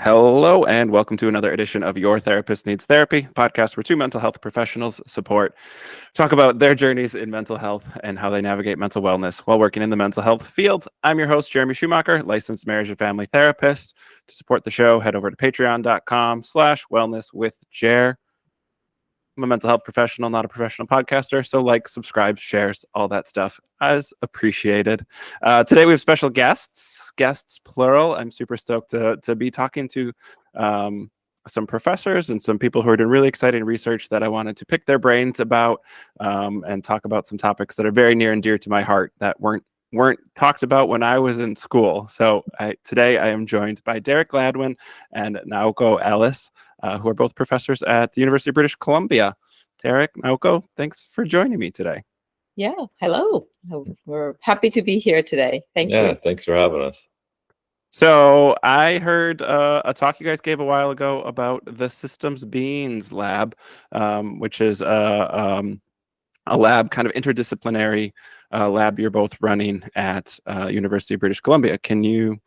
Hello, and welcome to another edition of Your Therapist Needs Therapy, podcast where two mental health professionals talk about their journeys in mental health and how they navigate mental wellness while working in the mental health field. I'm your host, Jeremy Schumacher, licensed marriage and family therapist. To support the show, head over to patreon.com/wellnesswithjer. I'm a mental health professional, not a professional podcaster. So subscribe, shares, all that stuff as appreciated. Today we have special guests plural. I'm super stoked to be talking to some professors and some people who are doing really exciting research that I wanted to pick their brains about and talk about some topics that are very near and dear to my heart that weren't talked about when I was in school. So today I am joined by Derek Gladwin and Naoko Ellis, who are both professors at the University of British Columbia. Derek, Naoko, thanks for joining me today. Yeah, hello. We're happy to be here today. Thank you. Yeah, thanks for having us. So I heard a talk you guys gave a while ago about the Systems Beings Lab, which is a lab, kind of interdisciplinary lab you're both running at University of British Columbia. Can you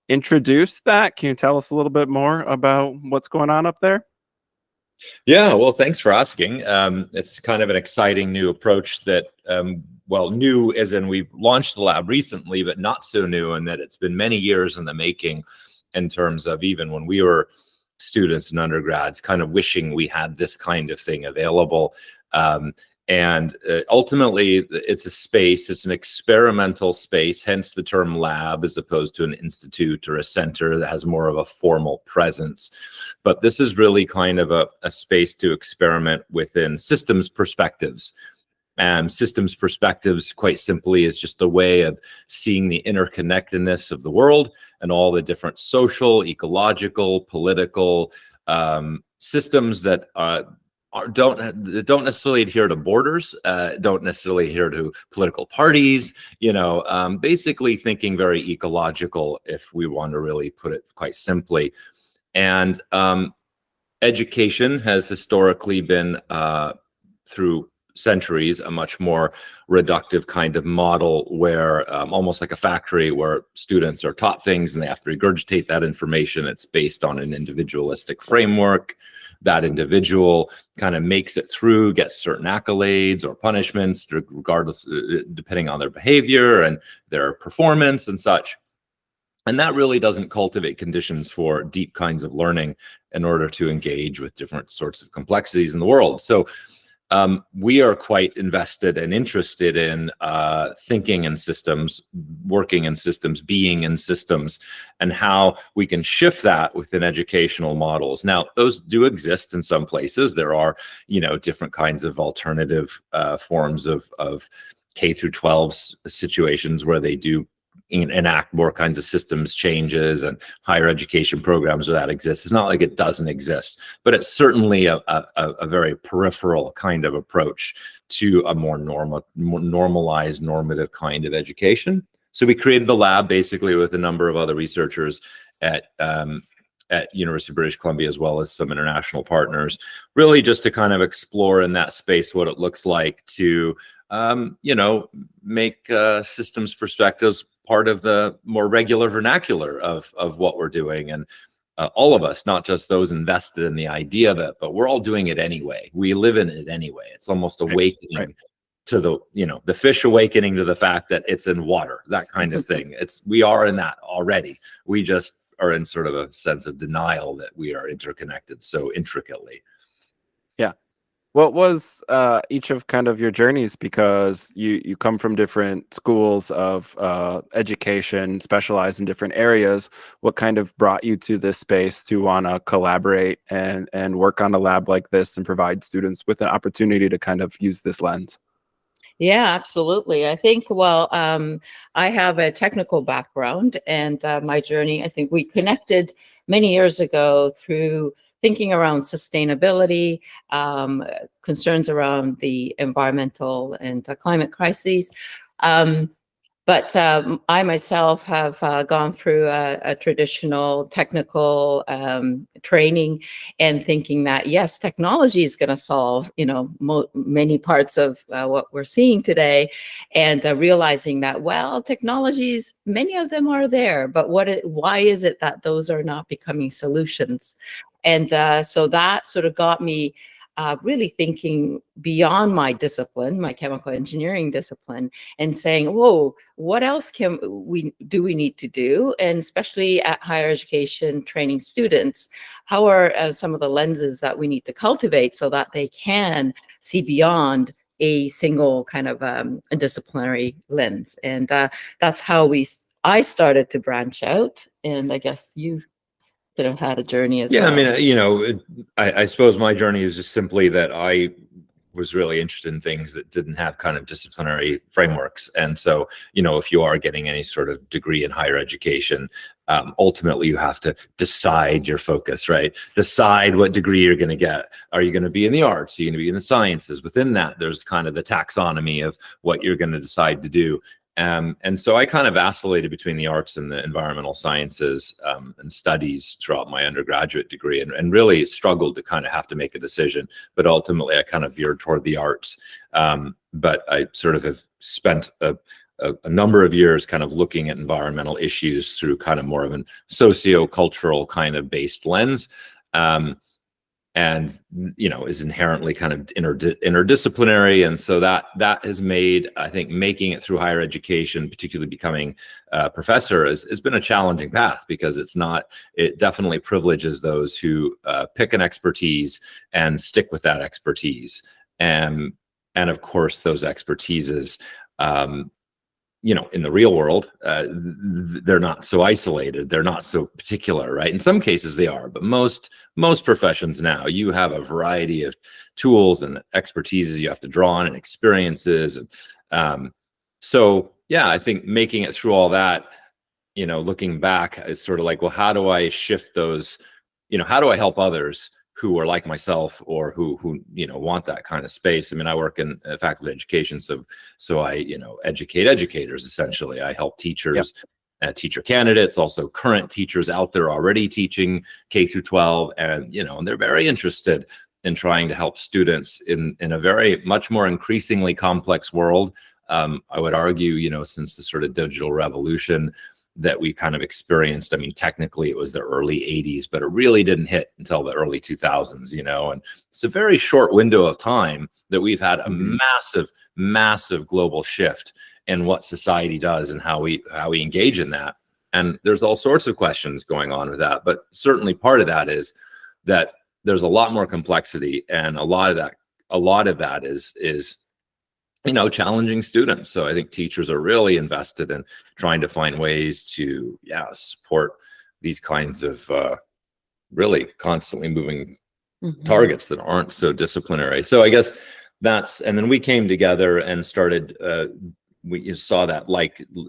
introduce that? Can you tell us a little bit more about what's going on up there? Yeah, well, thanks for asking. It's kind of an exciting new approach that, new as in we've launched the lab recently, but not so new in that it's been many years in the making in terms of even when we were students and undergrads, kind of wishing we had this kind of thing available. And ultimately, it's a space, it's an experimental space, hence the term lab, as opposed to an institute or a center that has more of a formal presence. But this is really kind of a space to experiment within systems perspectives. And systems perspectives, quite simply, is just a way of seeing the interconnectedness of the world and all the different social, ecological, political systems that don't necessarily adhere to borders, don't necessarily adhere to political parties, basically thinking very ecological, if we want to really put it quite simply. And education has historically been, through centuries, a much more reductive kind of model where almost like a factory where students are taught things and they have to regurgitate that information. It's based on an individualistic framework. That individual kind of makes it through, gets certain accolades or punishments, regardless, depending on their behavior and their performance and such. And that really doesn't cultivate conditions for deep kinds of learning in order to engage with different sorts of complexities in the world. So we are quite invested and interested in thinking in systems, working in systems, being in systems, and how we can shift that within educational models. Now, those do exist in some places. There are, different kinds of alternative forms of K through 12 situations where they do enact more kinds of systems changes and higher education programs where that exists. It's not like it doesn't exist, but it's certainly a very peripheral kind of approach to a more normalized, normative kind of education. So we created the lab basically with a number of other researchers at University of British Columbia, as well as some international partners, really just to kind of explore in that space what it looks like to make systems perspectives part of the more regular vernacular of what we're doing. And all of us, not just those invested in the idea of it, but we're all doing it anyway. We live in it anyway. It's almost awakening to the fish awakening to the fact that it's in water, that kind of thing. We are in that already. We just are in sort of a sense of denial that we are interconnected so intricately. Yeah. What was each of kind of your journeys? Because you come from different schools of education, specialized in different areas. What kind of brought you to this space to want to collaborate and work on a lab like this and provide students with an opportunity to kind of use this lens? Yeah, absolutely. I think, I have a technical background, and my journey, I think we connected many years ago through thinking around sustainability, concerns around the environmental and climate crises. But But I myself have gone through a traditional technical training, and thinking that, yes, technology is going to solve, many parts of what we're seeing today, and realizing that, well, technologies, many of them are there, but why is it that those are not becoming solutions? And so that sort of got me really thinking beyond my discipline, my chemical engineering discipline, and saying, whoa, what else can we need to do? And especially at higher education training students, how are some of the lenses that we need to cultivate so that they can see beyond a single kind of a disciplinary lens? And that's how I started to branch out. And I guess you could have had a journey as Yeah, well. I mean, I suppose my journey is just simply that I was really interested in things that didn't have kind of disciplinary frameworks. And so, if you are getting any sort of degree in higher education, ultimately you have to decide your focus, right? Decide what degree you're going to get. Are you going to be in the arts? Are you going to be in the sciences? Within that, there's kind of the taxonomy of what you're going to decide to do. And so I kind of vacillated between the arts and the environmental sciences and studies throughout my undergraduate degree, and really struggled to kind of have to make a decision. But ultimately, I kind of veered toward the arts. But I sort of have spent a number of years kind of looking at environmental issues through kind of more of an socio-cultural kind of based lens. And is inherently kind of interdisciplinary, and so that has made, I think, making it through higher education, particularly becoming a professor, has been a challenging path, because it definitely privileges those who pick an expertise and stick with that expertise, and of course those expertises, in the real world, they're not so isolated. They're not so particular, right? In some cases they are, but most professions now, you have a variety of tools and expertises you have to draw on, and experiences. And so, yeah, I think making it through all that, looking back, is sort of like, well, how do I shift those? How do I help others who are like myself, or who want that kind of space? I mean, I work in faculty education, so I educate educators. Essentially, I help teachers, teacher candidates, also current teachers out there already teaching K through 12, and and they're very interested in trying to help students in a very much more increasingly complex world. I would argue, since the sort of digital revolution that we kind of experienced. I mean, technically it was the early 80s, but it really didn't hit until the early 2000s, and it's a very short window of time that we've had a massive global shift in what society does and how we engage in that. And there's all sorts of questions going on with that, but certainly part of that is that there's a lot more complexity, and a lot of that is challenging students. So I think teachers are really invested in trying to find ways to, support these kinds of really constantly moving targets that aren't so disciplinary. So I guess and then we came together and started, we saw that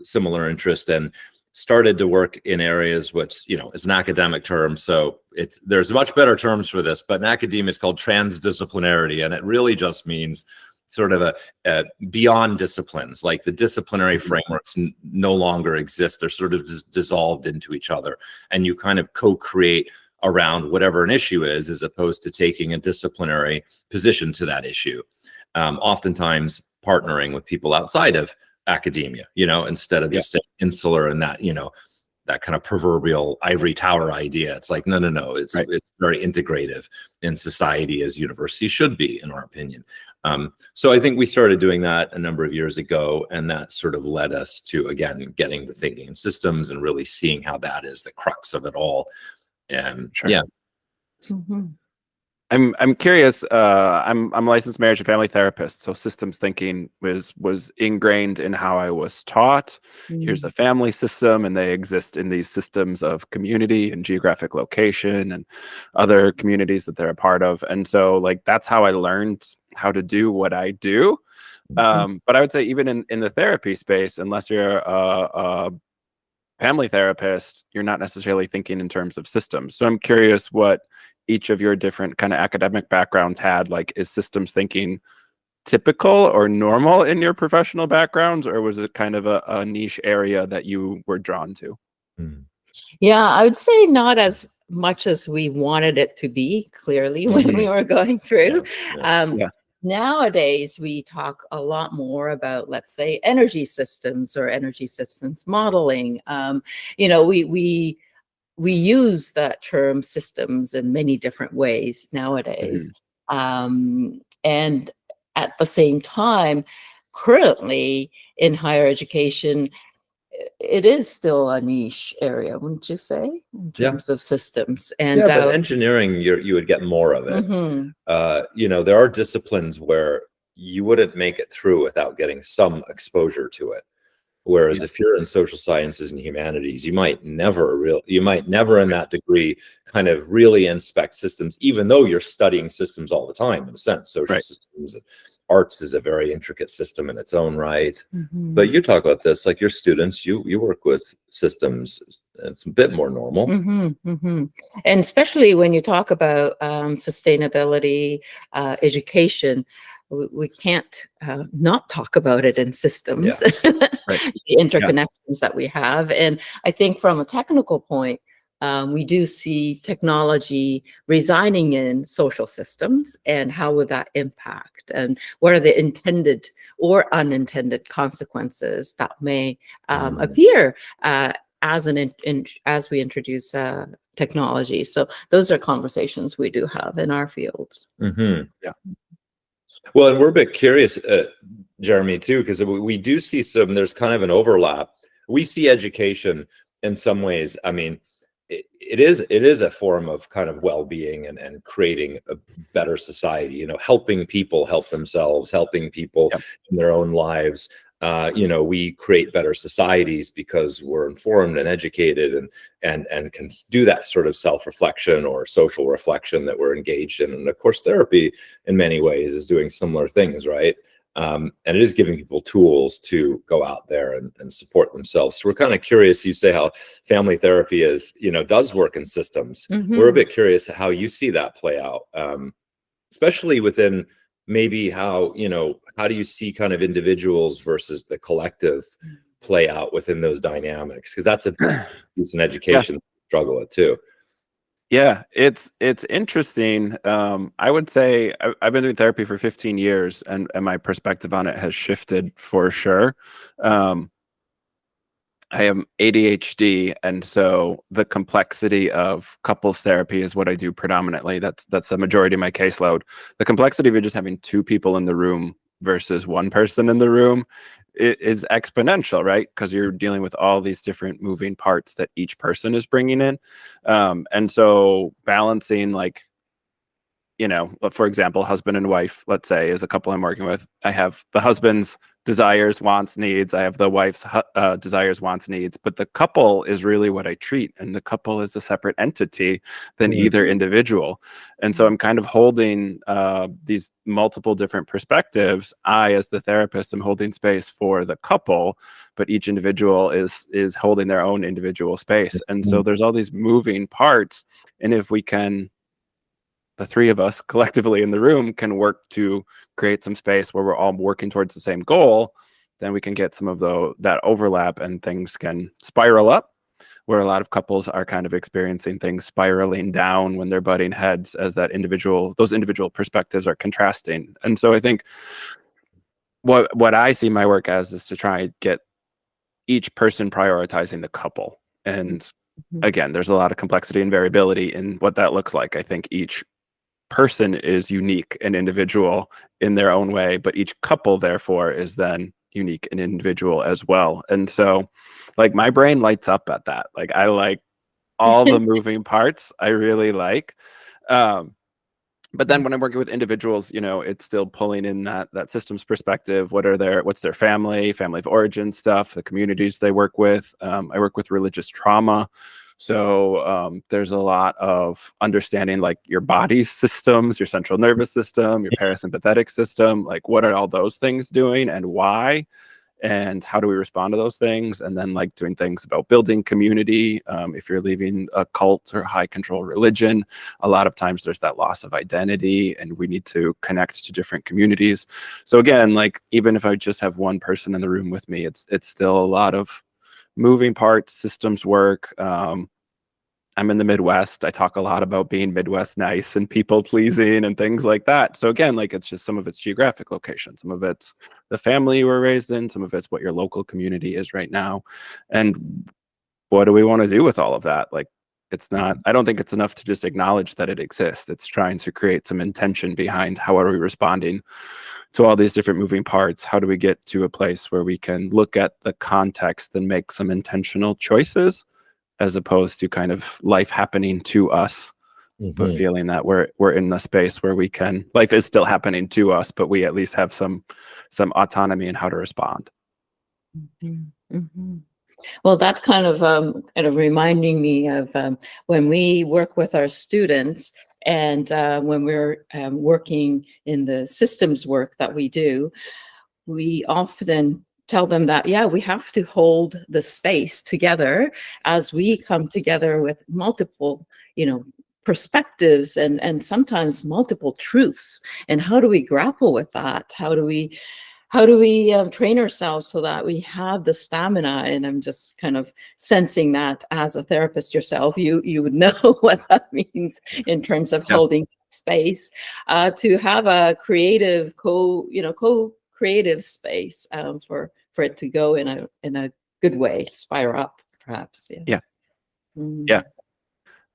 similar interest, and started to work in areas which, is an academic term. So there's much better terms for this, but in academia it's called transdisciplinarity. And it really just means sort of a beyond disciplines, like the disciplinary frameworks no longer exist. They're sort of dissolved into each other, and you kind of co-create around whatever an issue is, as opposed to taking a disciplinary position to that issue. Oftentimes partnering with people outside of academia, instead of just insular and that, that kind of proverbial ivory tower idea. It's like, no, it's very integrative in society, as universities should be, in our opinion. So I think we started doing that a number of years ago, and that sort of led us to, again, getting to thinking in systems and really seeing how that is the crux of it all. And I'm curious. I'm a licensed marriage and family therapist, so systems thinking was ingrained in how I was taught. Here's a family system, and they exist in these systems of community and geographic location and other communities that they're a part of. And so, that's how I learned how to do what I do. But I would say, even in the therapy space, unless you're a family therapist, you're not necessarily thinking in terms of systems. So I'm curious what each of your different kind of academic backgrounds had. Is systems thinking typical or normal in your professional backgrounds, or was it kind of a niche area that you were drawn to? Mm. Yeah, I would say not as much as we wanted it to be, clearly, when we were going through. Yeah. Nowadays, we talk a lot more about, let's say, energy systems or energy systems modeling. We use that term systems in many different ways nowadays. And at the same time, currently in higher education, it is still a niche area, wouldn't you say, in Yeah. terms of systems? And Yeah, but engineering, you would get more of it. There are disciplines where you wouldn't make it through without getting some exposure to it. Whereas if you're in social sciences and humanities, you might never in that degree kind of really inspect systems, even though you're studying systems all the time. In a sense, social systems, arts is a very intricate system in its own right. But you talk about this, like your students, you work with systems. It's a bit more normal. And especially when you talk about sustainability, education, we can't not talk about it in systems, the interconnections that we have. And I think from a technical point, we do see technology residing in social systems, and how would that impact, and what are the intended or unintended consequences that may appear as we introduce technology. So those are conversations we do have in our fields. Yeah. Well, and we're a bit curious, Jeremy, too, because we do see there's kind of an overlap. We see education in some ways. I mean, it is a form of kind of well-being and creating a better society, helping people help themselves, helping people in their own lives. We create better societies because we're informed and educated and can do that sort of self-reflection or social reflection that we're engaged in. And of course, therapy in many ways is doing similar things, right? And it is giving people tools to go out there and support themselves. So we're kind of curious, you say how family therapy does work in systems. We're a bit curious how you see that play out, especially within maybe how do you see kind of individuals versus the collective play out within those dynamics? Because that's a piece in education struggle with too. Yeah, it's interesting. I would say I've been doing therapy for 15 years, and my perspective on it has shifted for sure. I am ADHD, and so the complexity of couples therapy is what I do predominantly. That's a majority of my caseload. The complexity of just having two people in the room versus one person in the room is exponential, right? Because you're dealing with all these different moving parts that each person is bringing in. And so balancing, like, for example, husband and wife, let's say, is a couple I'm working with. I have the husband's desires, wants, needs. I have the wife's desires, wants, needs. But the couple is really what I treat. And the couple is a separate entity than either individual. And so I'm kind of holding these multiple different perspectives. I, as the therapist, am holding space for the couple, but each individual is holding their own individual space. And so there's all these moving parts. And if we can, the three of us collectively in the room can work to create some space where we're all working towards the same goal, then we can get some of that overlap, and things can spiral up, where a lot of couples are kind of experiencing things spiraling down when they're butting heads, as those individual perspectives are contrasting. And so I think what I see my work as is to try and get each person prioritizing the couple. And again, there's a lot of complexity and variability in what that looks like. I think each person is unique and individual in their own way, but each couple therefore is then unique and individual as well. And so, like, my brain lights up at that. Like, I like all the moving parts. I really like. But then when I'm working with individuals, it's still pulling in that systems perspective. What's their family of origin stuff, the communities they work with. I work with religious trauma. So there's a lot of understanding, like, your body's systems, your central nervous system, your parasympathetic system, like, what are all those things doing and why? and how do we respond to those things, and then like doing things about building community. If you're leaving a cult or high control religion, a lot of times there's that loss of identity, and we need to connect to different communities. So again, like even if I just have one person in the room with me, it's still a lot of moving parts, systems work. I'm in the Midwest. I talk a lot about being Midwest nice and people pleasing and things like that. So again, like it's just some of it's geographic location, some of it's the family you were raised in, some of it's what your local community is right now. And what do we want to do with all of that? Like it's not, I don't think it's enough to just acknowledge that it exists. It's trying to create some intention behind how are we responding to all these different moving parts. How do we get to a place where we can look at the context and make some intentional choices, as opposed to kind of life happening to us, but feeling that we're in a space where we can, life is still happening to us, but we at least have some autonomy in how to respond. Well, that's kind of reminding me of when we work with our students, and when we're working in the systems work that we do, we often tell them that, yeah, we have to hold the space together as we come together with multiple, perspectives and sometimes multiple truths. And how do we grapple with that? How do we train ourselves so that we have the stamina? And I'm just kind of sensing that as a therapist yourself, you would know what that means in terms of holding space, to have a creative creative space for it to go in a good way, spire up, perhaps. Yeah.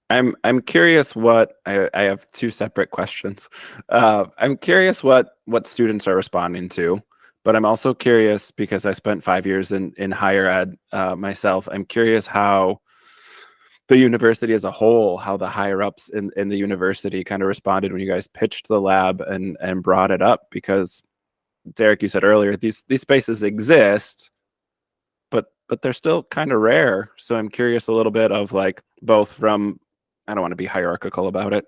I'm curious what I have two separate questions. I'm curious what students are responding to, but I'm also curious because I spent 5 years in higher ed myself. I'm curious how the university as a whole, how the higher ups in the university kind of responded when you guys pitched the lab and brought it up, because Derek, you said earlier, these spaces exist, but they're still kind of rare. So I'm curious a little bit of like both from, I don't want to be hierarchical about it,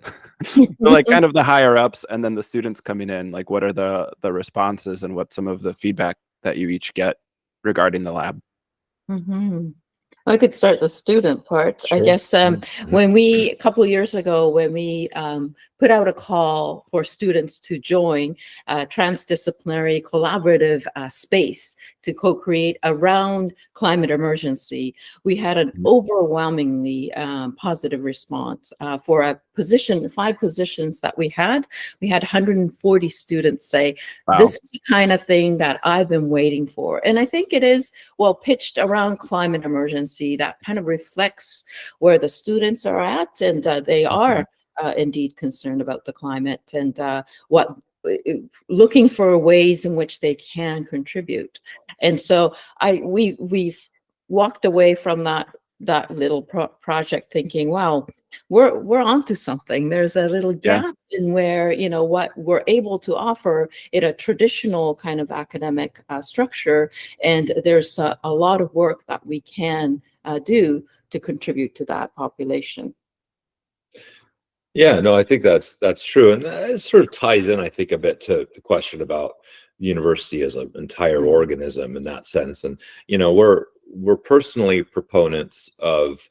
but like kind of the higher ups and then the students coming in, like what are the responses and what some of the feedback that you each get regarding the lab? I could start the student part. Sure. I guess when a couple of years ago, when we put out a call for students to join a transdisciplinary collaborative space to co-create around climate emergency, we had an overwhelmingly positive response. For 5 positions that we had 140 students say, wow, this is the kind of thing that I've been waiting for. And I think it is well pitched around climate emergency that kind of reflects where the students are at, and they are indeed concerned about the climate and looking for ways in which they can contribute. And so we've walked away from that little project thinking, wow, we're onto something. There's a little gap in where, what we're able to offer in a traditional kind of academic structure, and there's a lot of work that we can do to contribute to that population. Yeah, no, I think that's true, and that sort of ties in, I think, a bit to the question about the university as an entire organism in that sense. And we're personally proponents of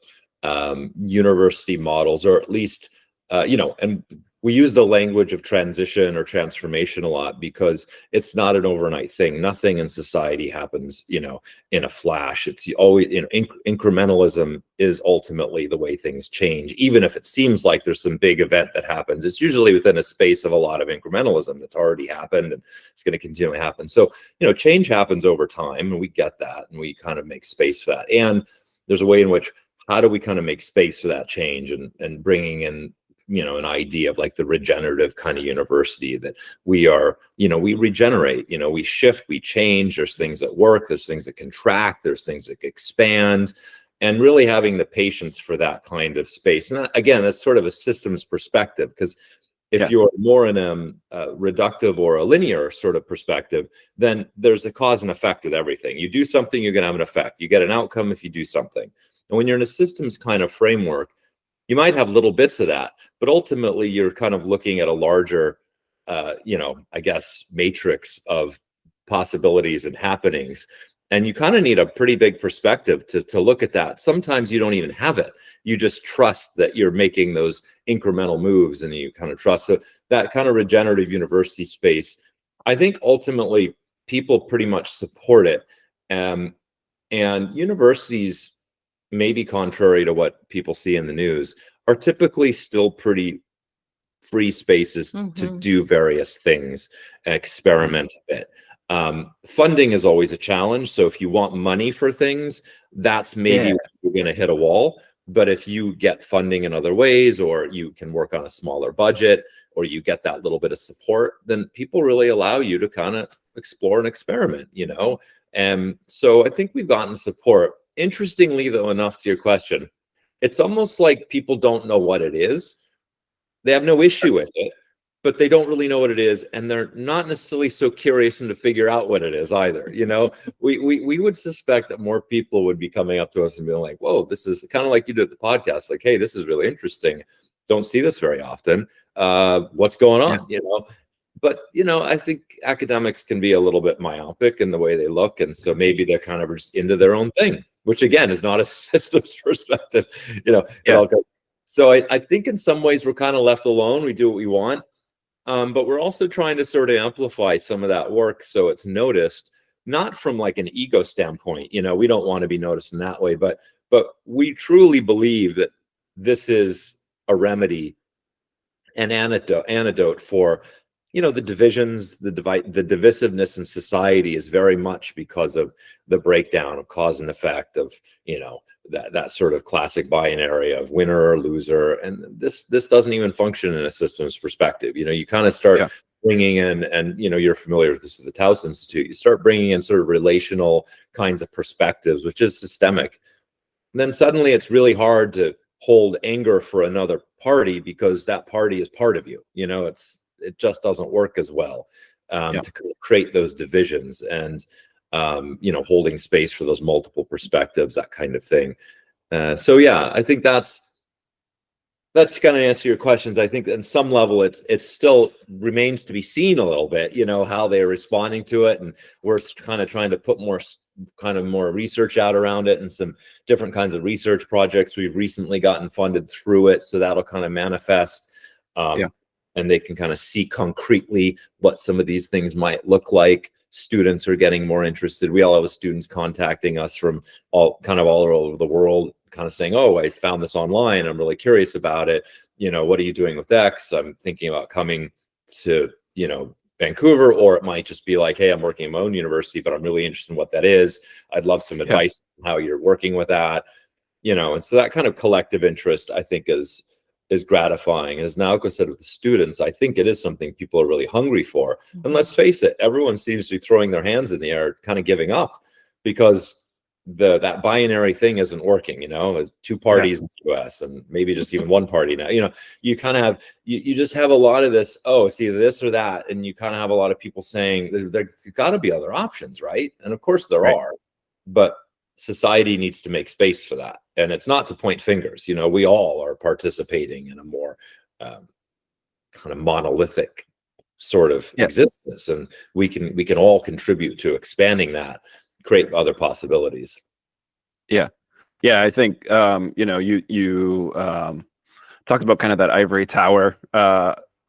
university models, or at least and we use the language of transition or transformation a lot because it's not an overnight thing. Nothing in society happens, in a flash. It's always, incrementalism is ultimately the way things change. Even if it seems like there's some big event that happens, it's usually within a space of a lot of incrementalism that's already happened and it's going to continue to happen. So, change happens over time, and we get that, and we kind of make space for that. And there's a way in which, how do we kind of make space for that change and bringing in, an idea of like the regenerative kind of university that we are, we regenerate, we shift, we change. There's things that work, there's things that contract, there's things that expand, and really having the patience for that kind of space. And that, again, that's sort of a systems perspective, because if you're more in a reductive or a linear sort of perspective, then there's a cause and effect with everything. You do something, you're going to have an effect. You get an outcome if you do something. And when you're in a systems kind of framework, you might have little bits of that, but ultimately you're kind of looking at a larger, I guess, matrix of possibilities and happenings. And you kind of need a pretty big perspective to look at that. Sometimes you don't even have it. You just trust that you're making those incremental moves, and you kind of trust. So that kind of regenerative university space, I think ultimately people pretty much support it. And universities, maybe contrary to what people see in the news, are typically still pretty free spaces to do various things, experiment a bit. Funding is always a challenge. So if you want money for things, that's maybe when you're going to hit a wall. But if you get funding in other ways, or you can work on a smaller budget, or you get that little bit of support, then people really allow you to kind of explore and experiment, you know? And so I think we've gotten support. Interestingly, though, enough to your question, it's almost like people don't know what it is. They have no issue with it, but they don't really know what it is, and they're not necessarily so curious and to figure out what it is either. You know, we would suspect that more people would be coming up to us and being like, "Whoa, this is kind of like you did the podcast. Like, hey, this is really interesting. Don't see this very often. What's going on?" You know. But you know, I think academics can be a little bit myopic in the way they look, and so maybe they're kind of just into their own thing, which again is not a systems perspective. You know, so I think in some ways we're kind of left alone. We do what we want. But we're also trying to sort of amplify some of that work so it's noticed, not from like an ego standpoint. You know, we don't want to be noticed in that way, but we truly believe that this is a remedy, an antidote for, you know, the divisions, the divisiveness in society is very much because of the breakdown of cause and effect of, you know, that sort of classic binary of winner or loser. And this doesn't even function in a systems perspective. You know, you kind of start bringing in, and, you know, you're familiar with this at the Taos Institute, you start bringing in sort of relational kinds of perspectives, which is systemic. And then suddenly it's really hard to hold anger for another party because that party is part of you. You know, it just doesn't work as well to create those divisions, and you know, holding space for those multiple perspectives, that kind of thing. So yeah, I think that's kind of answer your questions. I think at some level it still remains to be seen a little bit, you know, how they're responding to it, and we're kind of trying to put more research out around it, and some different kinds of research projects we've recently gotten funded through it, so that'll kind of manifest. And they can kind of see concretely what some of these things might look like. Students are getting more interested. We all have students contacting us from all over the world, kind of saying, "Oh, I found this online. I'm really curious about it. You know, what are you doing with X? I'm thinking about coming to, you know, Vancouver." Or it might just be like, "Hey, I'm working at my own university, but I'm really interested in what that is. I'd love some advice on how you're working with that." You know, and so that kind of collective interest, I think, is gratifying. As Naoko said with the students, I think it is something people are really hungry for. And let's face it, everyone seems to be throwing their hands in the air, kind of giving up, because that binary thing isn't working. You know, two parties in the US, and maybe just even one party now. You know, you kind of have you just have a lot of this, oh, it's either this or that, and you kind of have a lot of people saying there's got to be other options, right? And of course there are, but society needs to make space for that. And it's not to point fingers. You know, we all are participating in a more kind of monolithic sort of existence, and we can all contribute to expanding that, create other possibilities. Yeah, I think you know, you talked about kind of that ivory tower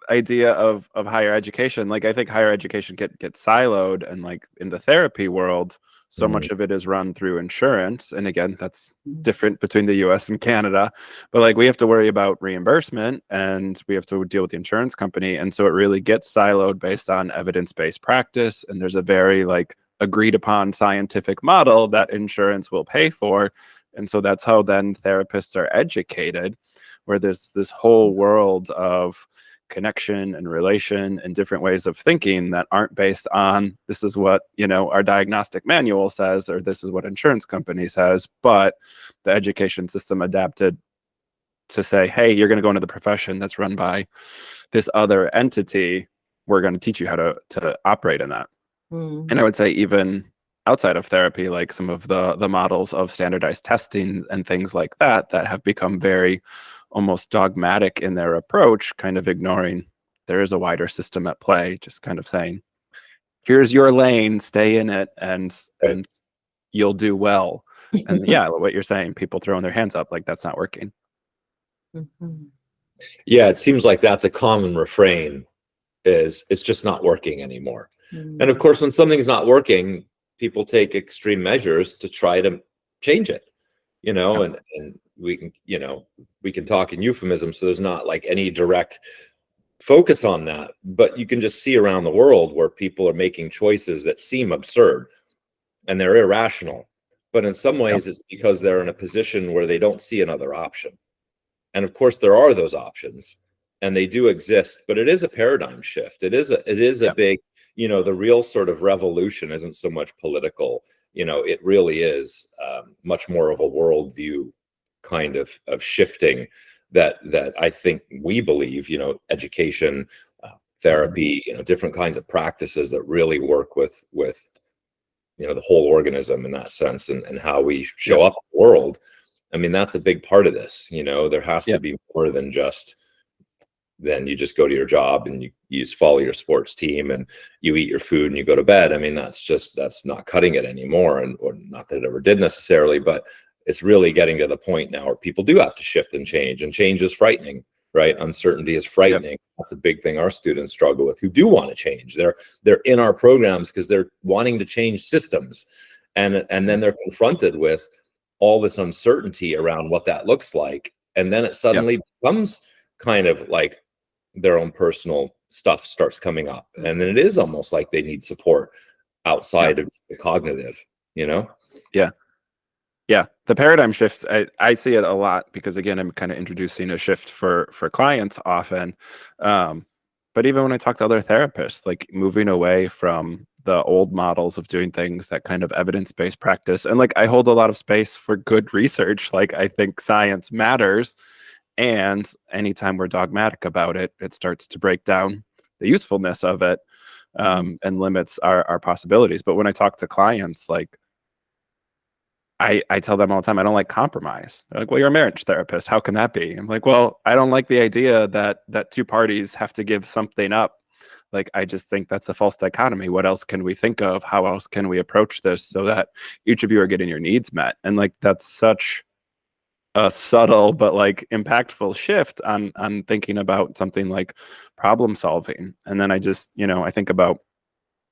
idea of higher education. Like, I think higher education gets siloed, and like in the therapy world, so much of it is run through insurance. And again, that's different between the US and Canada. But like, we have to worry about reimbursement, and we have to deal with the insurance company. And so it really gets siloed based on evidence-based practice. And there's a very like agreed upon scientific model that insurance will pay for. And so that's how then therapists are educated, where there's this whole world of connection and relation and different ways of thinking that aren't based on, this is what, you know, our diagnostic manual says, or this is what insurance company says, but the education system adapted to say, hey, you're going to go into the profession that's run by this other entity. We're going to teach you how to operate in that. And I would say even outside of therapy, like some of the models of standardized testing and things like that have become very almost dogmatic in their approach, kind of ignoring there is a wider system at play, just kind of saying, here's your lane, stay in it, and you'll do well. And yeah, what you're saying, people throwing their hands up, like that's not working. Yeah, it seems like that's a common refrain, is it's just not working anymore. And of course, when something's not working, people take extreme measures to try to change it, you know, and we can, you know, we can talk in euphemism, so there's not like any direct focus on that, but you can just see around the world where people are making choices that seem absurd and they're irrational, but in some ways it's because they're in a position where they don't see another option. And of course there are those options and they do exist, but it is a paradigm shift. It is a big, you know, the real sort of revolution isn't so much political, you know, it really is much more of a worldview kind of shifting that I think we believe, you know, education, therapy, you know, different kinds of practices that really work with, you know, the whole organism in that sense, and how we show up in the world. I mean, that's a big part of this, you know, there has to be more than just, then you just go to your job and you just follow your sports team and you eat your food and you go to bed. I mean, that's not cutting it anymore, or not that it ever did necessarily, but it's really getting to the point now where people do have to shift and change is frightening, right? Uncertainty is frightening. That's a big thing our students struggle with, who do want to change. They're in our programs because they're wanting to change systems, and then they're confronted with all this uncertainty around what that looks like, and then it suddenly becomes kind of like their own personal stuff starts coming up, and then it is almost like they need support outside of the cognitive, you know? Yeah, the paradigm shifts, I see it a lot because, again, I'm kind of introducing a shift for clients often. But even when I talk to other therapists, like moving away from the old models of doing things, that kind of evidence-based practice. And like, I hold a lot of space for good research. Like, I think science matters. And anytime we're dogmatic about it, it starts to break down the usefulness of it, and limits our possibilities. But when I talk to clients, like, I tell them all the time, I don't like compromise. They're like, well, you're a marriage therapist. How can that be? I'm like, well, I don't like the idea that two parties have to give something up. Like, I just think that's a false dichotomy. What else can we think of? How else can we approach this so that each of you are getting your needs met? And like, that's such a subtle but like impactful shift on thinking about something like problem solving. And then I just, you know, I think about,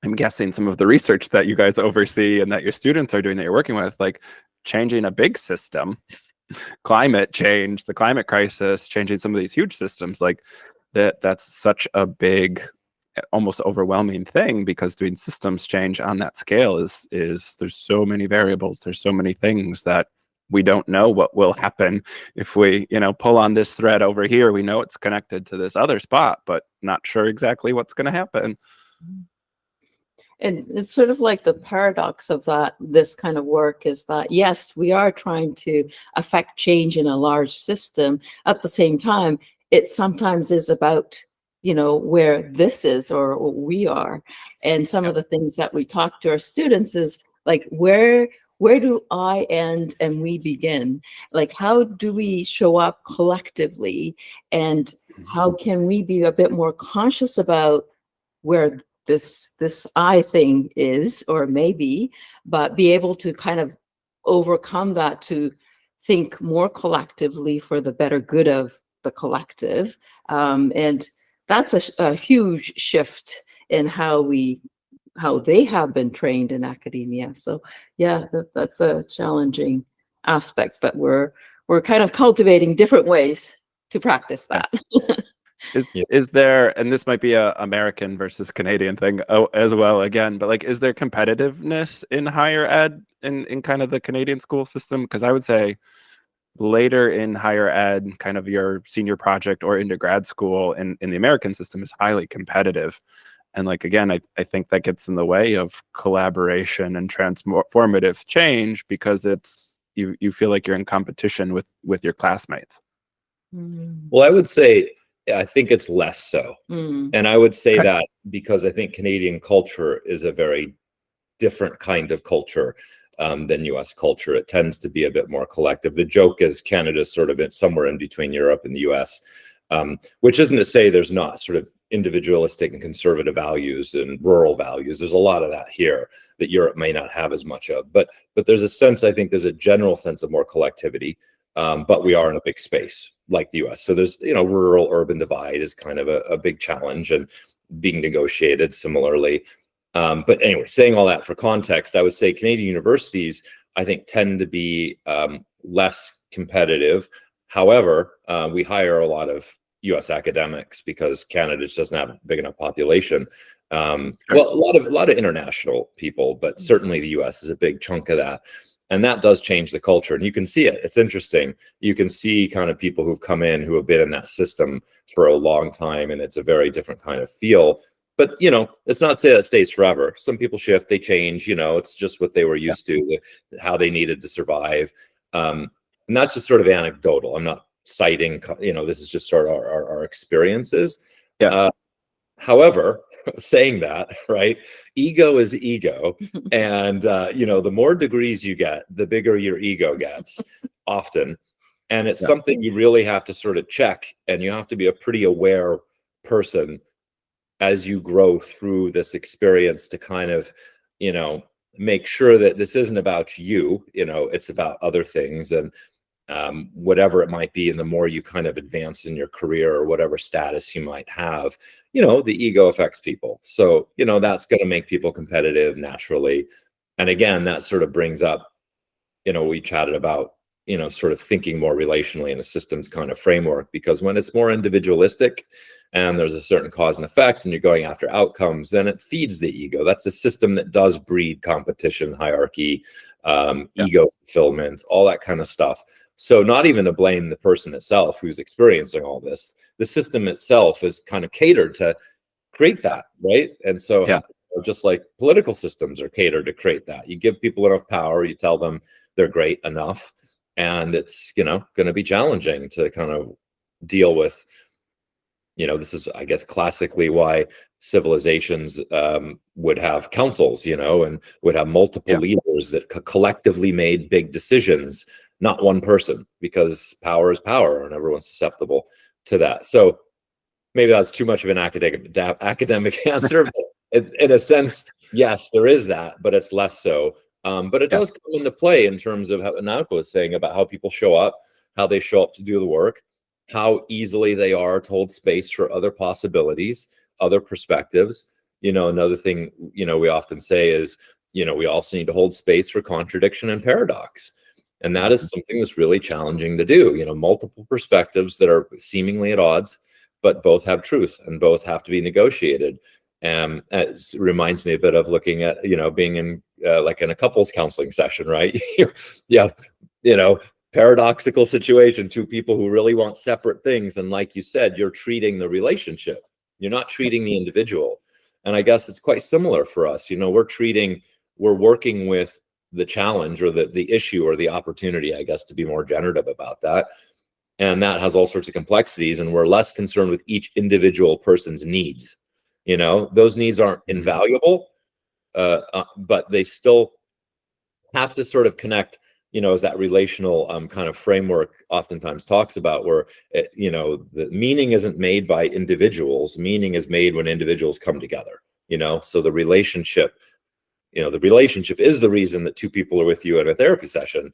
I'm guessing some of the research that you guys oversee and that your students are doing, that you're working with, like changing a big system, climate change, the climate crisis, changing some of these huge systems, like that's such a big, almost overwhelming thing, because doing systems change on that scale is there's so many variables, there's so many things that we don't know what will happen if we, you know, pull on this thread over here. We know it's connected to this other spot, but not sure exactly what's going to happen. And it's sort of like the paradox of this kind of work is that, yes, we are trying to affect change in a large system. At the same time, it sometimes is about, you know, where this is or we are. And some of the things that we talk to our students is like, where do I end and we begin? Like, how do we show up collectively? And how can we be a bit more conscious about where this I thing is, or maybe, but be able to kind of overcome that, to think more collectively for the better good of the collective. And that's a huge shift in how they have been trained in academia. So yeah, that's a challenging aspect, but we're kind of cultivating different ways to practice that. Is there, and this might be a American versus Canadian thing as well, again, but like, is there competitiveness in higher ed in kind of the Canadian school system? Because I would say later in higher ed, kind of your senior project or into grad school in the American system is highly competitive. And like, again, I think that gets in the way of collaboration and transformative change, because it's, you feel like you're in competition with your classmates. Well, I would say, I think it's less so. And I would say that because I think Canadian culture is a very different kind of culture than US culture. It tends to be a bit more collective. The joke is Canada's sort of somewhere in between Europe and the US, which isn't to say there's not sort of individualistic and conservative values and rural values. There's a lot of that here that Europe may not have as much of, but there's a sense, I think there's a general sense of more collectivity, but we are in a big space like the US. So there's, rural urban divide is kind of a big challenge and being negotiated similarly. But anyway, saying all that for context, I would say Canadian universities, I think, tend to be less competitive. However, we hire a lot of U.S. academics because Canada just doesn't have a big enough population. Well, a lot of international people, but certainly the U.S. is a big chunk of that. And that does change the culture. And you can see it. It's interesting. You can see kind of people who've come in who have been in that system for a long time, and it's a very different kind of feel. But, it's not to say that stays forever. Some people shift, they change, it's just what they were used to, how they needed to survive. And that's just sort of anecdotal. I'm not citing, this is just sort of our experiences. Yeah. However, saying that, right, ego is ego. And, the more degrees you get, the bigger your ego gets often. And it's something you really have to sort of check, and you have to be a pretty aware person as you grow through this experience to kind of, make sure that this isn't about you, it's about other things. And whatever it might be, and the more you kind of advance in your career or whatever status you might have, the ego affects people. So, that's going to make people competitive naturally. And again, that sort of brings up, we chatted about, sort of thinking more relationally in a systems kind of framework, because when it's more individualistic and there's a certain cause and effect and you're going after outcomes, then it feeds the ego. That's a system that does breed competition, hierarchy, ego fulfillment, all that kind of stuff. So not even to blame the person itself who's experiencing all this, the system itself is kind of catered to create that, right? And so just like political systems are catered to create that. You give people enough power, you tell them they're great enough, and it's, going to be challenging to kind of deal with, this is, I guess, classically why civilizations would have councils, and would have multiple leaders that collectively made big decisions, not one person, because power is power and everyone's susceptible to that. So maybe that's too much of an academic answer. But in a sense, yes, there is that, but it's less so. But it does come into play in terms of how Naoko was saying about how people show up, how they show up to do the work, how easily they are to hold space for other possibilities, other perspectives. Another thing, we often say is, we also need to hold space for contradiction and paradox. And that is something that's really challenging to do, multiple perspectives that are seemingly at odds, but both have truth and both have to be negotiated. And it reminds me a bit of looking at, being in like in a couples counseling session, right? Paradoxical situation, two people who really want separate things. And like you said, you're treating the relationship, you're not treating the individual. And I guess it's quite similar for us. We're working with the challenge or the issue or the opportunity, I guess, to be more generative about that. And that has all sorts of complexities, and we're less concerned with each individual person's needs. Those needs aren't invaluable, but they still have to sort of connect, as that relational kind of framework oftentimes talks about, where, the meaning isn't made by individuals. Meaning is made when individuals come together, so the relationship is the reason that two people are with you in a therapy session.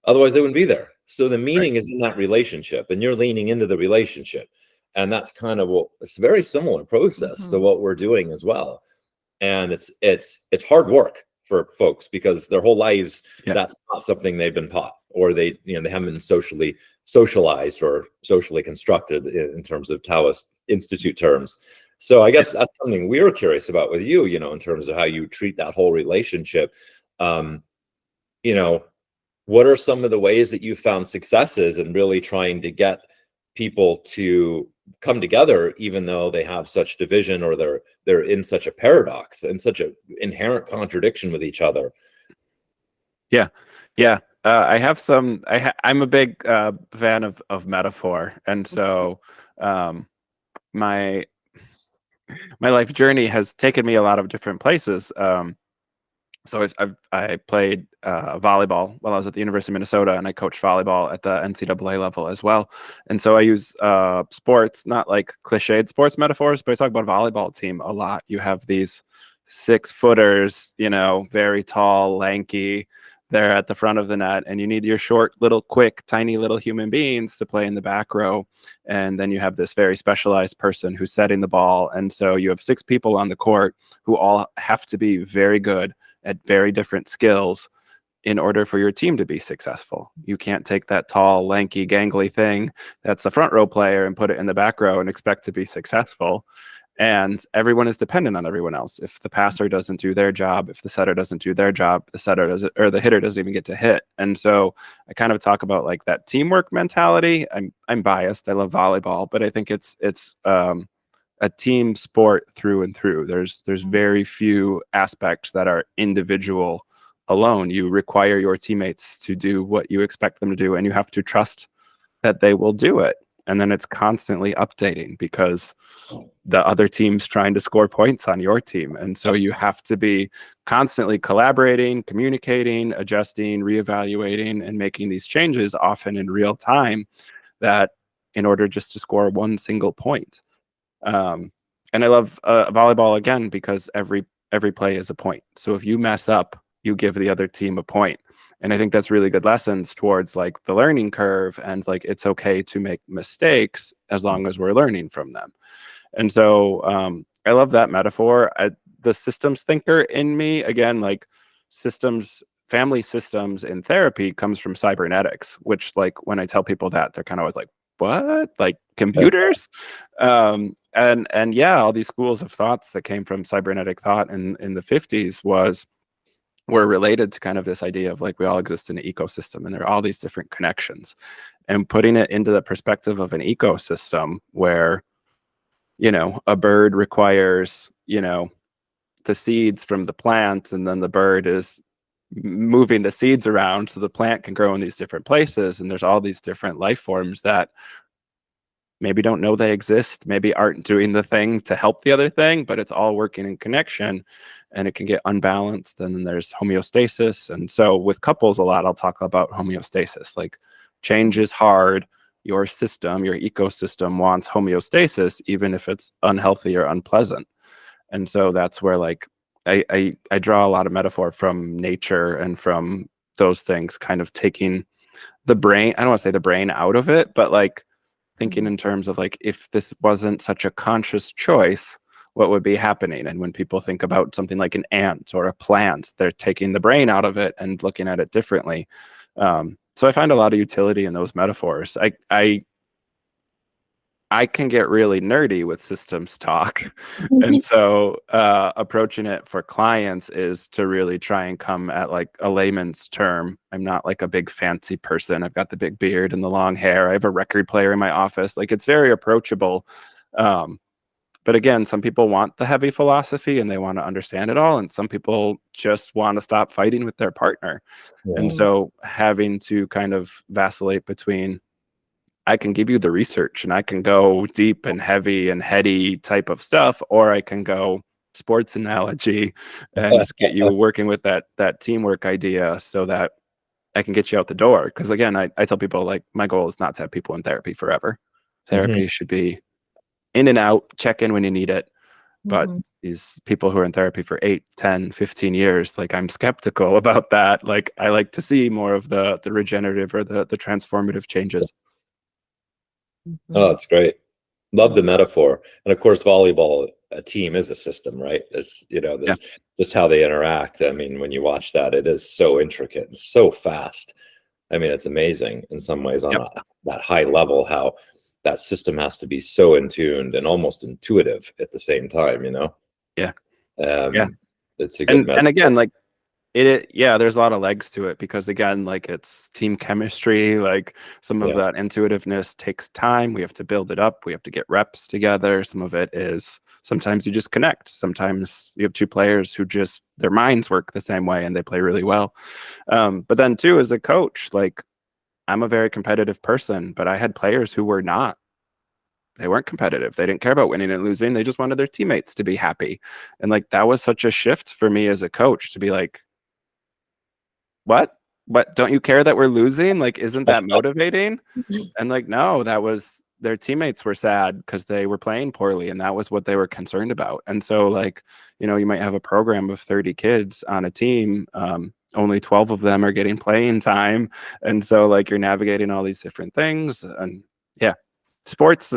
Otherwise, they wouldn't be there. So the meaning is in that relationship, and you're leaning into the relationship. And that's kind of it's a very similar process to what we're doing as well. And it's hard work for folks because their whole lives, that's not something they've been taught, or they haven't been socially socialized or socially constructed in terms of Taoist Institute terms. So I guess that's something we were curious about with you, in terms of how you treat that whole relationship. What are some of the ways that you found successes in really trying to get people to come together, even though they have such division, or they're in such a paradox and such an inherent contradiction with each other? I have some. I'm a big fan of metaphor, and so my life journey has taken me a lot of different places. So I played volleyball while I was at the University of Minnesota, and I coached volleyball at the NCAA level as well. And so I use sports, not like cliched sports metaphors, but I talk about a volleyball team a lot. You have these 6-footers, very tall, lanky. They're at the front of the net, and you need your short, little, quick, tiny little human beings to play in the back row. And then you have this very specialized person who's setting the ball. And so you have 6 people on the court who all have to be very good at very different skills in order for your team to be successful. You can't take that tall, lanky, gangly thing that's the front row player and put it in the back row and expect to be successful. And everyone is dependent on everyone else. If the passer doesn't do their job, if the setter doesn't do their job, the setter doesn't, or the hitter doesn't even get to hit. And so I kind of talk about like that teamwork mentality. I'm biased. I love volleyball, but I think it's a team sport through and through. There's very few aspects that are individual alone. You require your teammates to do what you expect them to do, and you have to trust that they will do it. And then it's constantly updating because the other team's trying to score points on your team. And so you have to be constantly collaborating, communicating, adjusting, reevaluating, and making these changes often in real time, that in order just to score one single point. And I love volleyball again because every play is a point. So if you mess up, you give the other team a point. And I think that's really good lessons towards like the learning curve, and like it's okay to make mistakes as long as we're learning from them. And so I love that metaphor. The systems thinker in me, again, like family systems in therapy comes from cybernetics, which like when I tell people that, they're kind of always like, what? Like computers? And yeah, all these schools of thoughts that came from cybernetic thought in the 50s were related to kind of this idea of like we all exist in an ecosystem, and there are all these different connections, and putting it into the perspective of an ecosystem where a bird requires the seeds from the plant, and then the bird is moving the seeds around so the plant can grow in these different places, and there's all these different life forms that maybe don't know they exist, maybe aren't doing the thing to help the other thing, but it's all working in connection, and it can get unbalanced. And then there's homeostasis. And so with couples a lot, I'll talk about homeostasis. Like change is hard. Your system, your ecosystem wants homeostasis, even if it's unhealthy or unpleasant. And so that's where like I draw a lot of metaphor from nature and from those things, kind of taking the brain, I don't want to say the brain out of it, but like thinking in terms of like, if this wasn't such a conscious choice, what would be happening? And when people think about something like an ant or a plant, they're taking the brain out of it and looking at it differently. So I find a lot of utility in those metaphors. I can get really nerdy with systems talk. And so approaching it for clients is to really try and come at like a layman's term. I'm not like a big fancy person. I've got the big beard and the long hair. I have a record player in my office. Like it's very approachable. But again, some people want the heavy philosophy and they want to understand it all. And some people just want to stop fighting with their partner. Yeah. And so having to kind of vacillate between, I can give you the research and I can go deep and heavy and heady type of stuff, or I can go sports analogy and get you working with that teamwork idea so that I can get you out the door. Because again, I tell people like my goal is not to have people in therapy forever. Therapy should be in and out, check in when you need it. But these people who are in therapy for 8, 10, 15 years, like I'm skeptical about that. Like I like to see more of the regenerative or the transformative changes. Oh, that's great. Love the metaphor. And of course, volleyball, a team is a system, right? There's, just how they interact. I mean, when you watch that, it is so intricate and so fast. I mean, it's amazing in some ways on that high level, how that system has to be so in tuned and almost intuitive at the same time, Yeah. It's a good metaphor. And again, like there's a lot of legs to it because again, like it's team chemistry, like some of that intuitiveness takes time. We have to build it up. We have to get reps together. Some of it is sometimes you just connect. Sometimes you have 2 players who just their minds work the same way and they play really well. But then too, as a coach, like I'm a very competitive person, but I had players who were not. They weren't competitive. They didn't care about winning and losing. They just wanted their teammates to be happy. And like that was such a shift for me as a coach to be like, what, don't you care that we're losing? Like, isn't that motivating? And like, no, that was their teammates were sad because they were playing poorly, and that was what they were concerned about. And so, like, you might have a program of 30 kids on a team. Only 12 of them are getting playing time. And so, like, you're navigating all these different things. And yeah, sports,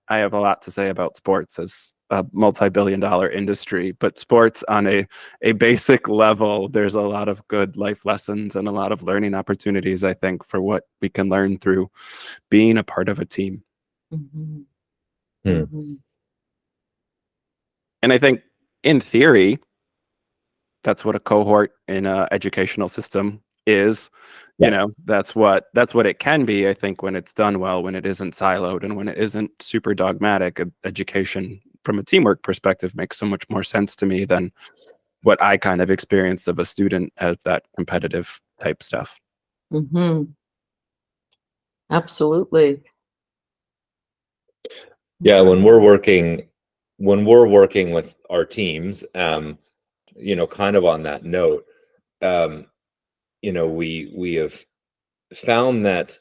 I have a lot to say about sports as a multi-billion-dollar industry, but sports on a basic level, there's a lot of good life lessons and a lot of learning opportunities, I think, for what we can learn through being a part of a team. Mm-hmm. Hmm. Mm-hmm. And I think in theory, that's what a cohort in an educational system is. Yeah. That's what it can be, I think, when it's done well, when it isn't siloed and when it isn't super dogmatic. Education from a teamwork perspective makes so much more sense to me than what I kind of experienced of a student as that competitive type stuff. Mm-hmm. Absolutely. Yeah, when we're working with our teams, kind of on that note, we have found that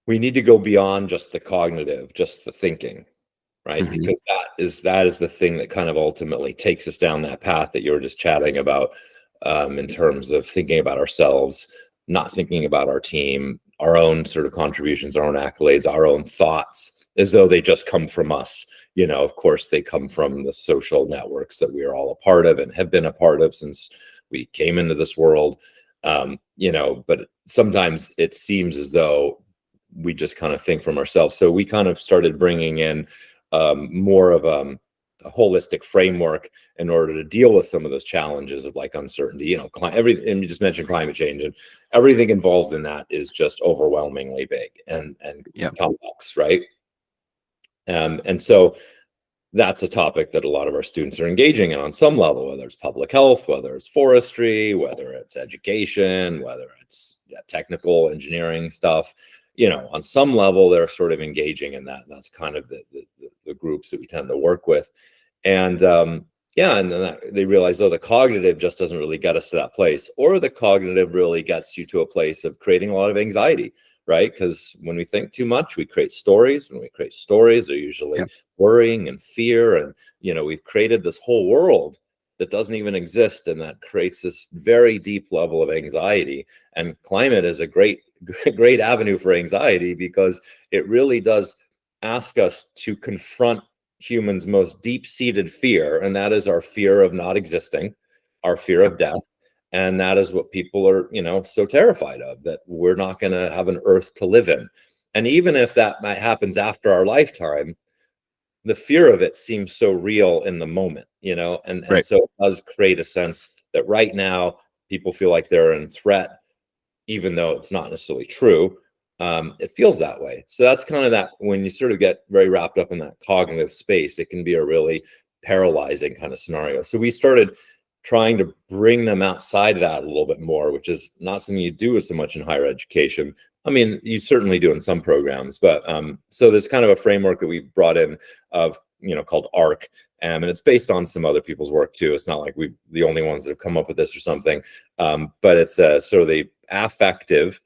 we need to go beyond just the cognitive, just the thinking, right? Mhm. Because that is the thing that kind of ultimately takes us down that path that you were just chatting about, in terms of thinking about ourselves, not thinking about our team, our own sort of contributions, our own accolades, our own thoughts, as though they just come from us. Of course, they come from the social networks that we are all a part of and have been a part of since we came into this world. But sometimes it seems as though we just kind of think from ourselves. So we kind of started bringing in more of a holistic framework in order to deal with some of those challenges of like uncertainty. And you just mentioned climate change, and everything involved in that is just overwhelmingly big and Yeah. complex, right? And so that's a topic that a lot of our students are engaging in on some level, whether it's public health, whether it's forestry, whether it's education, whether it's technical engineering stuff. On some level, they're sort of engaging in that. And that's kind of the groups that we tend to work with. And and then they realize, the cognitive just doesn't really get us to that place, or the cognitive really gets you to a place of creating a lot of anxiety, right? Because when we think too much, we create stories. When we create stories, they're usually worrying and fear. And, we've created this whole world that doesn't even exist. And that creates this very deep level of anxiety. And climate is a great avenue for anxiety, because it really does ask us to confront humans' most deep-seated fear. And that is our fear of not existing, our fear of death. And that is what people are, so terrified of, that we're not going to have an earth to live in. And even if that happens after our lifetime, the fear of it seems so real in the moment, and Right. so it does create a sense that right now people feel like they're in threat, even though it's not necessarily true. It feels that way. So that's kind of that, when you sort of get very wrapped up in that cognitive space, it can be a really paralyzing kind of scenario. So we started trying to bring them outside of that a little bit more, which is not something you do so much in higher education. I mean, you certainly do in some programs, but so there's kind of a framework that we brought in of, called ARC, and it's based on some other people's work too. It's not like we're the only ones that have come up with this or something, but it's sort of the affective,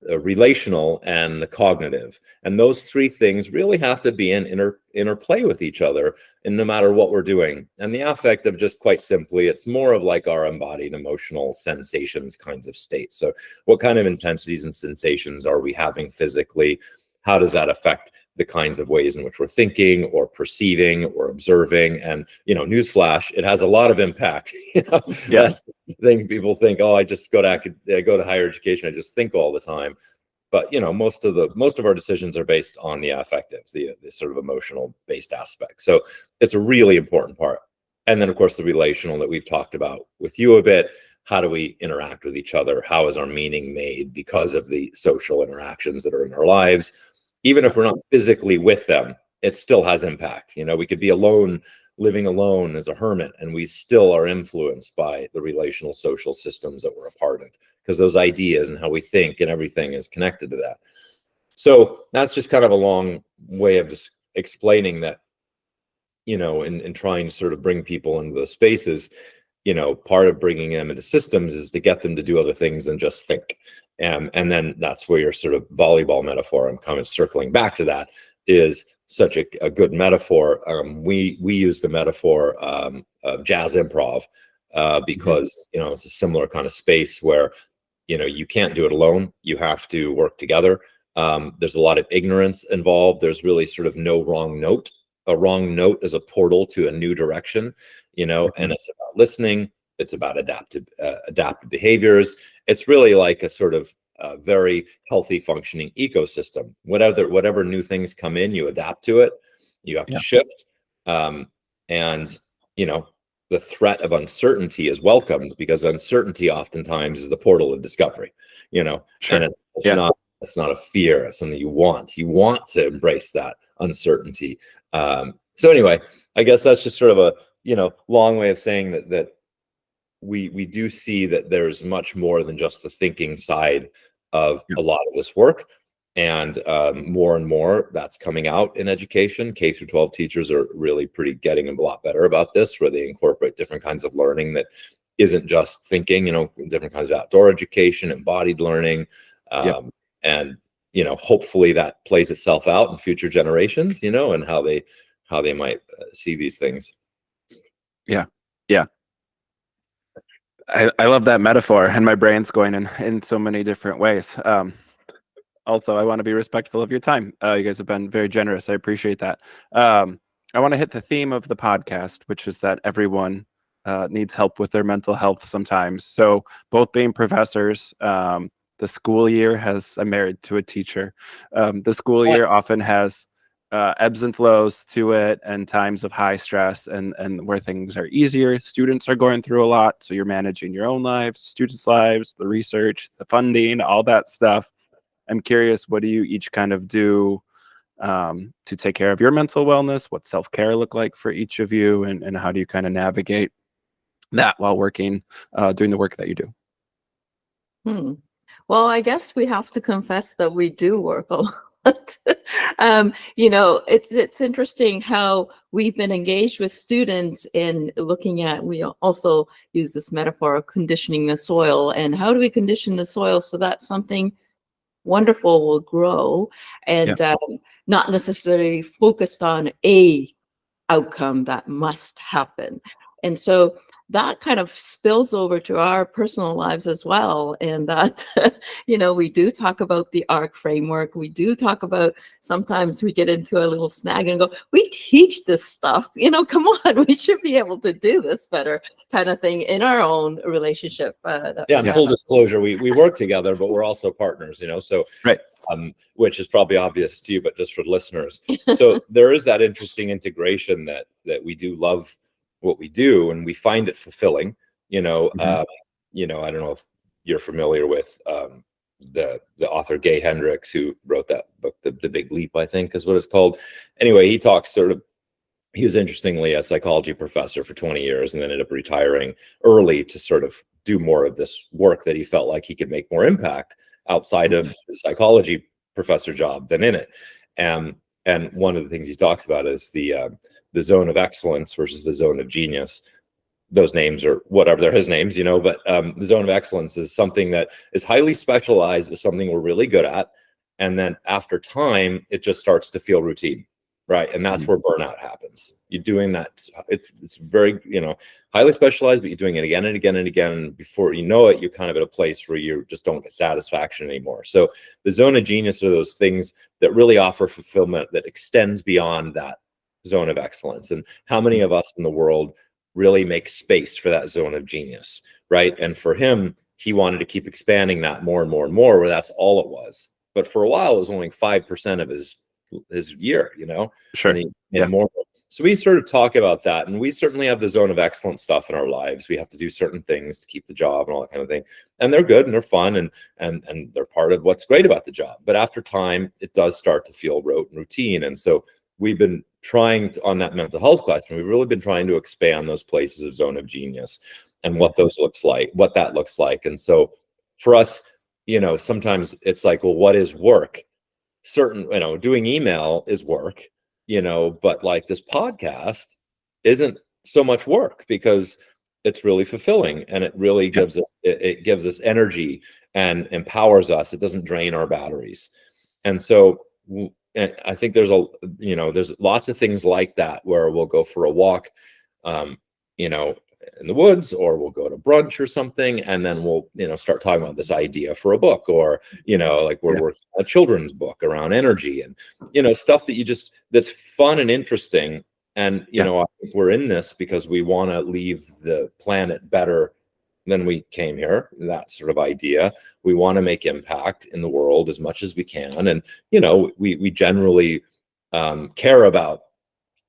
relational, and the cognitive. And those three things really have to be in interplay with each other, and no matter what we're doing. And the affective, just quite simply, it's more of like our embodied emotional sensations kinds of states. So what kind of intensities and sensations are we having physically? How does that affect the kinds of ways in which we're thinking or perceiving or observing? And, newsflash, it has a lot of impact. That's the thing. People think, I just go to higher education, I just think all the time. But, most of our decisions are based on the affective, the sort of emotional based aspect. So it's a really important part. And then, of course, the relational that we've talked about with you a bit. How do we interact with each other? How is our meaning made because of the social interactions that are in our lives? Even if we're not physically with them, it still has impact. We could be alone, living alone as a hermit, and we still are influenced by the relational social systems that we're a part of, because those ideas and how we think and everything is connected to that. So that's just kind of a long way of just explaining that, in trying to sort of bring people into those spaces. part of bringing them into systems is to get them to do other things than just think. And then that's where your sort of volleyball metaphor, I'm kind of circling back to that, is such a good metaphor. We use the metaphor of jazz improv because, it's a similar kind of space where, you can't do it alone. You have to work together. There's a lot of ignorance involved. There's really sort of no wrong note. A wrong note is a portal to a new direction, and it's about listening. It's about adaptive behaviors. It's really like a sort of very healthy functioning ecosystem. Whatever new things come in, you adapt to it. You have to shift. And, the threat of uncertainty is welcomed because uncertainty oftentimes is the portal of discovery, Sure. and it's not a fear. It's something you want to embrace that uncertainty. So anyway, I guess that's just sort of a, long way of saying that we do see that there's much more than just the thinking side of a lot of this work. And more and more that's coming out in education. K through 12 teachers are really getting a lot better about this, where they incorporate different kinds of learning that isn't just thinking, different kinds of outdoor education, embodied learning. And, hopefully that plays itself out in future generations, and how they might see these things. Yeah. I love that metaphor, and my brain's going in so many different ways. Also, I want to be respectful of your time. You guys have been very generous. I appreciate that. I want to hit the theme of the podcast, which is that everyone needs help with their mental health sometimes. So both being professors, the school year I'm married to a teacher. The school year often has ebbs and flows to it, and times of high stress and where things are easier. Students are going through a lot. So you're managing your own lives, students' lives, the research, the funding, all that stuff. I'm curious, what do you each kind of do to take care of your mental wellness? What self-care look like for each of you? And how do you kind of navigate that while working, doing the work that you do? Well, I guess we have to confess that we do work a lot. It's interesting how we've been engaged with students in looking at, we also use this metaphor of conditioning the soil. And how do we condition the soil so that something wonderful will grow, and not necessarily focused on a outcome that must happen. And so that kind of spills over to our personal lives as well. And that, we do talk about the ARC framework. We do talk about, sometimes we get into a little snag and go, we teach this stuff, come on, we should be able to do this better, kind of thing, in our own relationship. And full disclosure, we work together, but we're also partners, so right. Which is probably obvious to you, but just for listeners. So there is that interesting integration that we do love what we do, and we find it fulfilling. I don't know if you're familiar with the author Gay Hendricks, who wrote that book, The Big Leap, I think is what it's called. Anyway, he talks he was interestingly a psychology professor for 20 years and then ended up retiring early to sort of do more of this work that he felt like he could make more impact outside of the psychology professor job than in it. And one of the things he talks about is the zone of excellence versus the zone of genius. Those names are whatever, they're his names, but the zone of excellence is something that is highly specialized, is something we're really good at. And then after time, it just starts to feel routine, right? And that's where burnout happens. You're doing that. It's very, highly specialized, but you're doing it again and again and again. And before you know it, you're kind of at a place where you just don't get satisfaction anymore. So the zone of genius are those things that really offer fulfillment that extends beyond that zone of excellence. And how many of us in the world really make space for that zone of genius, right? And for him, he wanted to keep expanding that more and more and more, where that's all it was. But for a while, it was only 5% of his year, Sure. And more. So we sort of talk about that, and we certainly have the zone of excellence stuff in our lives. We have to do certain things to keep the job and all that kind of thing, and they're good and they're fun and they're part of what's great about the job. But after time, it does start to feel rote and routine. And so we've been trying to, on that mental health question, we've really been trying to expand those places of zone of genius and what that looks like. And so for us, sometimes it's like, well, what is work? Doing email is work, but like this podcast isn't so much work, because it's really fulfilling, and it really gives us it gives us energy and empowers us. It doesn't drain our batteries. And so and I think there's there's lots of things like that where we'll go for a walk, you know, in the woods, or we'll go to brunch or something, and then we'll, start talking about this idea for a book, or, like we're working on a children's book around energy, and, stuff that that's fun and interesting. And, I think we're in this because we want to leave the planet better than we came here, that sort of idea. We want to make impact in the world as much as we can. And, we generally care about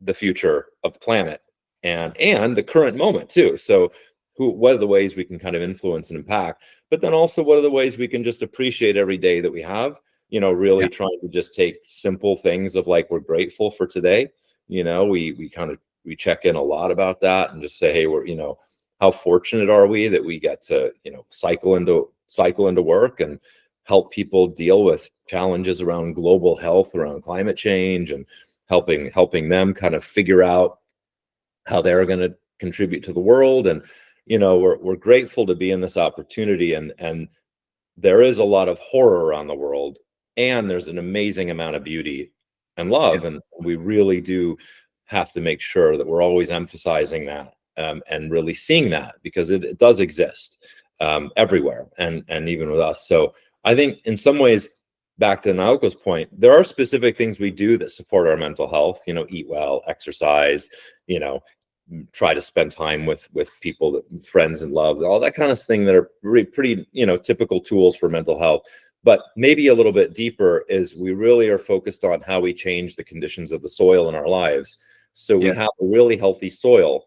the future of the planet and the current moment too. So what are the ways we can kind of influence and impact, but then also what are the ways we can just appreciate every day that we have, really trying to just take simple things of like, we're grateful for today. We check in a lot about that and just say, hey, we're, how fortunate are we that we get to, cycle into work and help people deal with challenges around global health, around climate change, and helping them kind of figure out how they're going to contribute to the world. And, we're grateful to be in this opportunity, and there is a lot of horror around the world, and there's an amazing amount of beauty and love. And we really do have to make sure that we're always emphasizing that, and really seeing that, because it does exist everywhere, and even with us. So I think in some ways, back to Naoko's point, there are specific things we do that support our mental health, eat well, exercise, try to spend time with people, friends and love, all that kind of thing, that are pretty typical tools for mental health. But maybe a little bit deeper is we really are focused on how we change the conditions of the soil in our lives. So we have a really healthy soil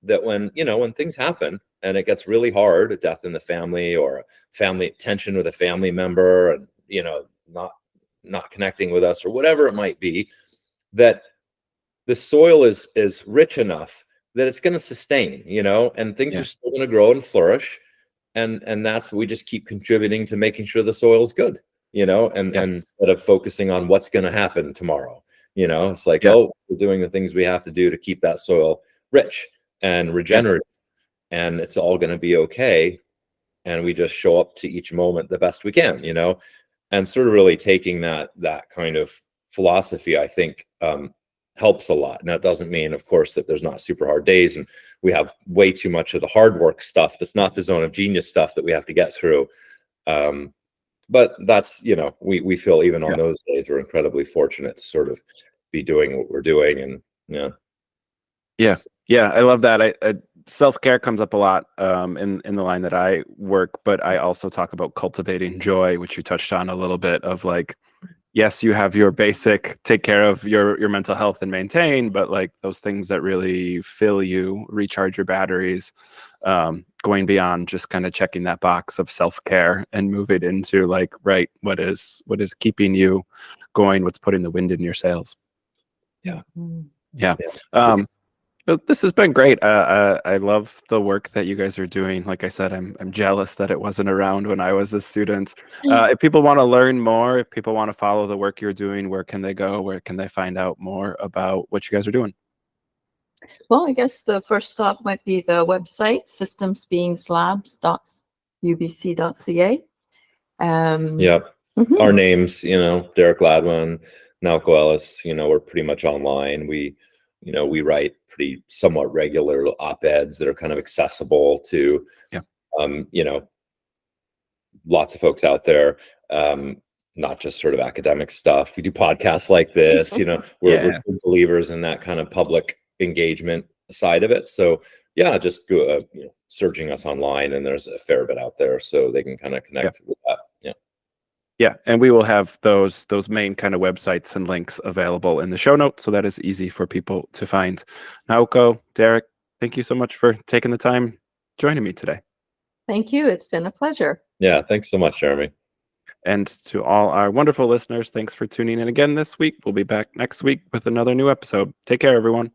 that when things happen and it gets really hard, a death in the family, or a family tension with a family member, and not connecting with us, or whatever it might be, that the soil is rich enough that it's going to sustain, and things are still going to grow and flourish. And that's what we just keep contributing to, making sure the soil is good, and instead of focusing on what's going to happen tomorrow, it's like, oh, we're doing the things we have to do to keep that soil rich and regenerative, and it's all going to be okay. And we just show up to each moment the best we can, and sort of really taking that kind of philosophy, I think, helps a lot. Now, it doesn't mean, of course, that there's not super hard days, and we have way too much of the hard work stuff that's not the zone of genius stuff that we have to get through. But that's, we feel even on those days, we're incredibly fortunate to sort of be doing what we're doing. And I love that. Self-care comes up a lot in the line that I work, but I also talk about cultivating joy, which you touched on a little bit, of like, yes, you have your basic take care of your mental health and maintain, but like those things that really fill you, recharge your batteries, going beyond just kind of checking that box of self-care, and move it into like, right, what is keeping you going, what's putting the wind in your sails. But this has been great. I love the work that you guys are doing. Like I said, I'm jealous that it wasn't around when I was a student. If people want to learn more, if people want to follow the work you're doing, where can they go? Where can they find out more about what you guys are doing? Well, I guess the first stop might be the website, systemsbeingslabs.ubc.ca. Our names, Derek Gladwin, Naoko Ellis, we're pretty much online. We write pretty somewhat regular op-eds that are kind of accessible to, lots of folks out there, not just sort of academic stuff. We do podcasts like this, we're big believers in that kind of public engagement side of it. So just go, searching us online, and there's a fair bit out there, so they can kind of connect with that. Yeah, and we will have those main kind of websites and links available in the show notes, so that is easy for people to find. Naoko, Derek, thank you so much for taking the time joining me today. Thank you. It's been a pleasure. Yeah, thanks so much, Jeremy. And to all our wonderful listeners, thanks for tuning in again this week. We'll be back next week with another new episode. Take care, everyone.